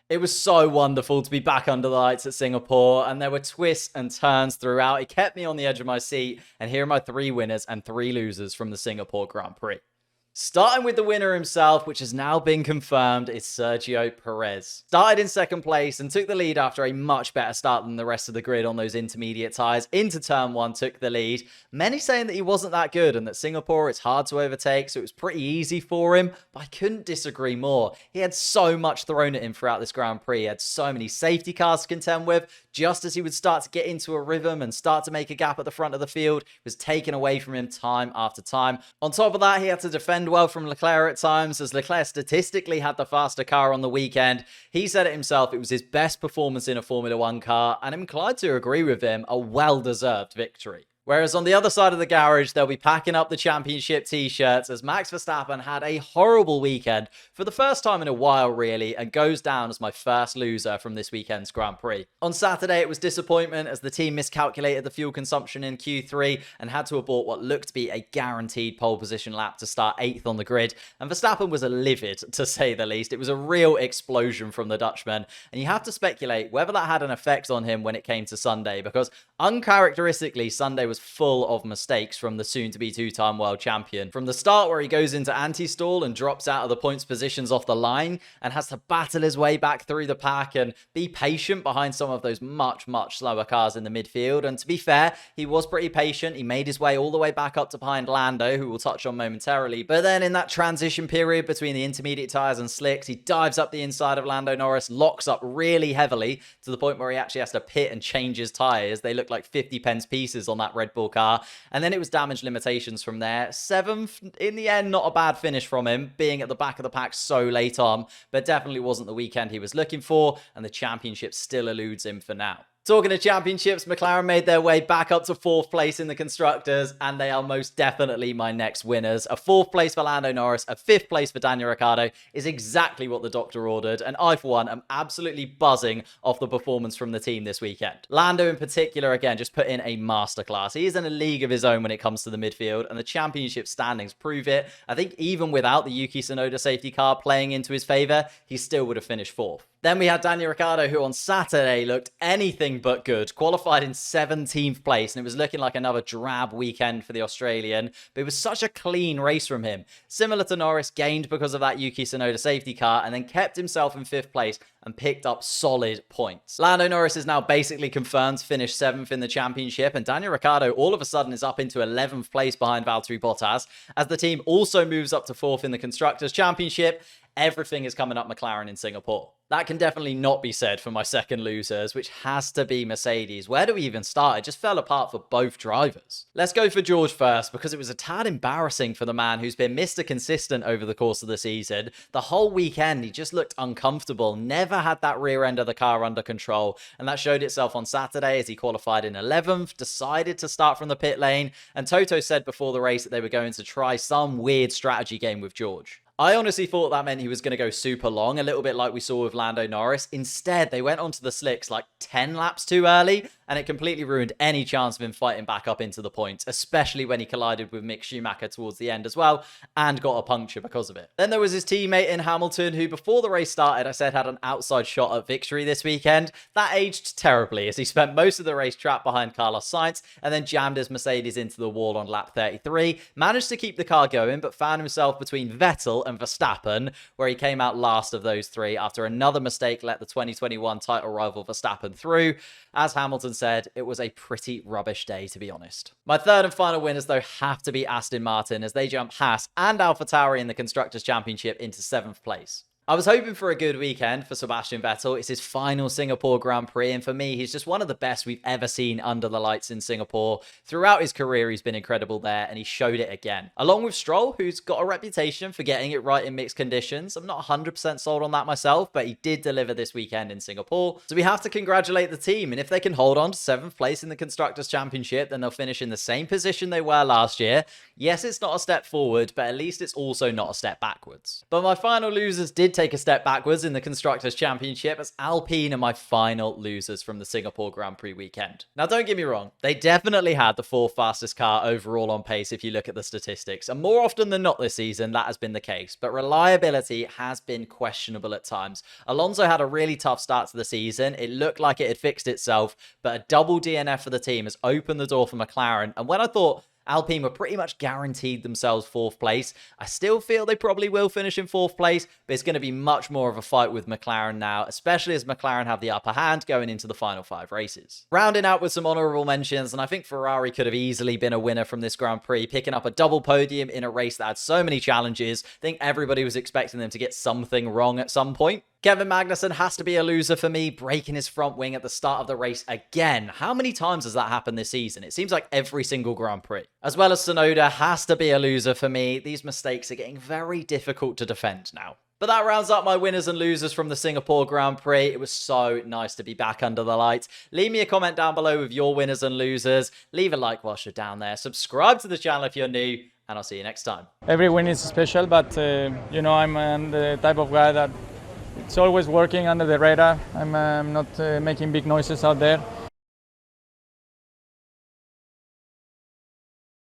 It was so wonderful to be back under the lights at Singapore, and there were twists and turns throughout. It kept me on the edge of my seat, and here are my 3 winners and 3 losers from the Singapore Grand Prix. Starting with the winner himself, which has now been confirmed, is Sergio Perez. Started in second place and took the lead after a much better start than the rest of the grid on those intermediate tyres. Into turn 1, took the lead. Many saying that he wasn't that good and that Singapore is hard to overtake, so it was pretty easy for him, but I couldn't disagree more. He had so much thrown at him throughout this Grand Prix. He had so many safety cars to contend with. Just as he would start to get into a rhythm and start to make a gap at the front of the field, it was taken away from him time after time. On top of that, he had to defend well from Leclerc at times, as Leclerc statistically had the faster car on the weekend. He said it himself, it was his best performance in a Formula 1 car, and I'm inclined to agree with him, a well-deserved victory. Whereas on the other side of the garage, they'll be packing up the championship t-shirts as Max Verstappen had a horrible weekend for the first time in a while, really, and goes down as my first loser from this weekend's Grand Prix. On Saturday, it was disappointment as the team miscalculated the fuel consumption in Q3 and had to abort what looked to be a guaranteed pole position lap to start 8th on the grid, and Verstappen was livid, to say the least. It was a real explosion from the Dutchman, and you have to speculate whether that had an effect on him when it came to Sunday, because uncharacteristically, Sunday was full of mistakes from the soon-to-be 2-time world champion. From the start, where he goes into anti-stall and drops out of the points positions off the line and has to battle his way back through the pack and be patient behind some of those much slower cars in the midfield. And to be fair, he was pretty patient. He made his way all the way back up to behind Lando, who we'll touch on momentarily. But then in that transition period between the intermediate tyres and slicks, he dives up the inside of Lando Norris, locks up really heavily to the point where he actually has to pit and change his tyres. They look like 50 pence pieces on that Red Bull car, and then it was damage limitations from there. 7th in the end, not a bad finish from him, being at the back of the pack so late on, but definitely wasn't the weekend he was looking for, and the championship still eludes him for now. Talking of championships, McLaren made their way back up to 4th place in the Constructors, and they are most definitely my next winners. A 4th place for Lando Norris, a 5th place for Daniel Ricciardo is exactly what the doctor ordered, and I, for one, am absolutely buzzing off the performance from the team this weekend. Lando in particular, again, just put in a masterclass. He is in a league of his own when it comes to the midfield, and the championship standings prove it. I think even without the Yuki Tsunoda safety car playing into his favour, he still would have finished 4th. Then we had Daniel Ricciardo, who on Saturday looked anything but good, qualified in 17th place, and it was looking like another drab weekend for the Australian, but it was such a clean race from him. Similar to Norris, gained because of that Yuki Tsunoda safety car, and then kept himself in 5th place and picked up solid points. Lando Norris is now basically confirmed to finish 7th in the championship, and Daniel Ricciardo all of a sudden is up into 11th place behind Valtteri Bottas, as the team also moves up to 4th in the Constructors' Championship. Everything is coming up McLaren in Singapore. That can definitely not be said for my second losers, which has to be Mercedes. Where do we even start? It just fell apart for both drivers. Let's go for George first, because it was a tad embarrassing for the man who's been Mr. Consistent over the course of the season. The whole weekend, he just looked uncomfortable, never had that rear end of the car under control, and that showed itself on Saturday as he qualified in 11th, decided to start from the pit lane, and Toto said before the race that they were going to try some weird strategy game with George. I honestly thought that meant he was going to go super long, a little bit like we saw with Lando Norris. Instead, they went onto the slicks like 10 laps too early, and it completely ruined any chance of him fighting back up into the points, especially when he collided with Mick Schumacher towards the end as well, and got a puncture because of it. Then there was his teammate in Hamilton, who before the race started, I said had an outside shot at victory this weekend. That aged terribly, as he spent most of the race trapped behind Carlos Sainz, and then jammed his Mercedes into the wall on lap 33, managed to keep the car going, but found himself between Vettel and Verstappen, where he came out last of those 3 after another mistake let the 2021 title rival Verstappen through. As Hamilton said, it was a pretty rubbish day, to be honest. My third and final winners, though, have to be Aston Martin, as they jump Haas and AlphaTauri in the Constructors' Championship into 7th place. I was hoping for a good weekend for Sebastian Vettel. It's his final Singapore Grand Prix, and for me, he's just one of the best we've ever seen under the lights in Singapore. Throughout his career, he's been incredible there, and he showed it again. Along with Stroll, who's got a reputation for getting it right in mixed conditions. I'm not 100% sold on that myself, but he did deliver this weekend in Singapore. So we have to congratulate the team, and if they can hold on to 7th place in the Constructors' Championship, then they'll finish in the same position they were last year. Yes, it's not a step forward, but at least it's also not a step backwards. But my final losers did take a step backwards in the Constructors' Championship, as Alpine are my final losers from the Singapore Grand Prix weekend. Now, don't get me wrong, they definitely had the fourth fastest car overall on pace if you look at the statistics, and more often than not this season, that has been the case, but reliability has been questionable at times. Alonso had a really tough start to the season. It looked like it had fixed itself, but a double DNF for the team has opened the door for McLaren, and when I thought Alpine were pretty much guaranteed themselves fourth place, I still feel they probably will finish in fourth place, but it's going to be much more of a fight with McLaren now, especially as McLaren have the upper hand going into the final 5 races. Rounding out with some honourable mentions, and I think Ferrari could have easily been a winner from this Grand Prix, picking up a double podium in a race that had so many challenges. I think everybody was expecting them to get something wrong at some point. Kevin Magnussen has to be a loser for me, breaking his front wing at the start of the race again. How many times has that happened this season? It seems like every single Grand Prix. As well as Tsunoda has to be a loser for me. These mistakes are getting very difficult to defend now. But that rounds up my winners and losers from the Singapore Grand Prix. It was so nice to be back under the lights. Leave me a comment down below with your winners and losers. Leave a like whilst you're down there. Subscribe to the channel if you're new, and I'll see you next time. Every win is special, but you know, I'm the type of guy that it's always working under the radar. I'm not making big noises out there.